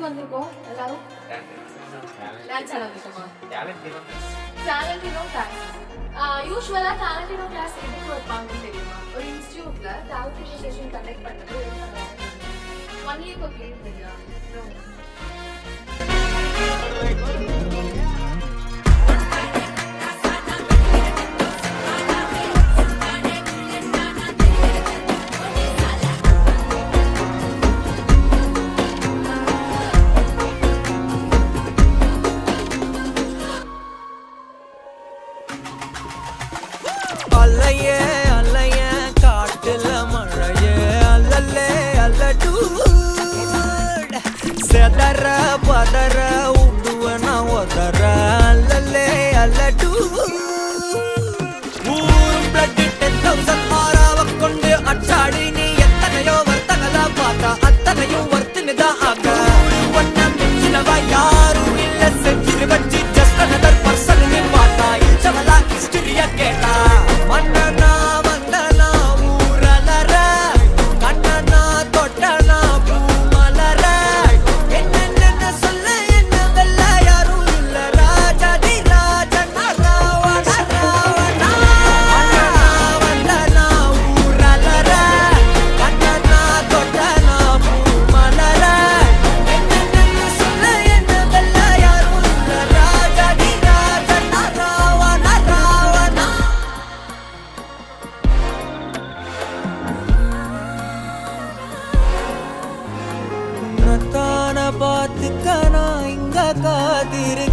வந்திருக்கோம் எல்லாரும்? டான்ஸ் ஆட வந்திருக்கோமா? Talentino class. யூசுவலா Talentino class எதுக்கு வைப்பாங்கன்னு தெரியுமா? ஒரு இன்ஸ்டிடியூட்ல Talentino Session கண்டக்ட் பண்றது ஒன் இயர்க்கு ஒரு பீரியட் தெரியா? அல்லையே அல்லையே காட்டுல மழையே அல்லல்லே அல்லடு செதற பதற உடுவன ஒதற அல்லல்லே அல்லடு ஊரும் பிளட் 10,000 ஆறாவ கொண்டு அச்சாடி நீ எத்தனையோ வர்த்தகலா பார்த்தா அத்தனையும் வர்த்தினிதான் ஆக ஒன்ன மிஞ்சினவா யாரும் இல்ல செஞ்சிரு வச்சு ஜஸ்ட் அனதர் பர்சன் நீ பார்த்தா இச்சவலா ஹிஸ்டரிய கேட்டா மன்னனா வந்தனா ஊரலற கண்ணனா தொட்டனா பூமலற என்னென்ன சொல்ல என்ன வெல்ல யாரும் இல்ல ராஜாதி ராஜனா ராவண ராவணா மன்னனா வந்தனா ஊரலற கண்ணனா தொட்டனா பூமலற என்னென்ன சொல்ல என்ன வெல்ல யாரும் இல்ல ராஜாதி ராஜனா ராவண ராவணா உன்னத்தான பார்த்துக்க நான் இங்க காத்திரு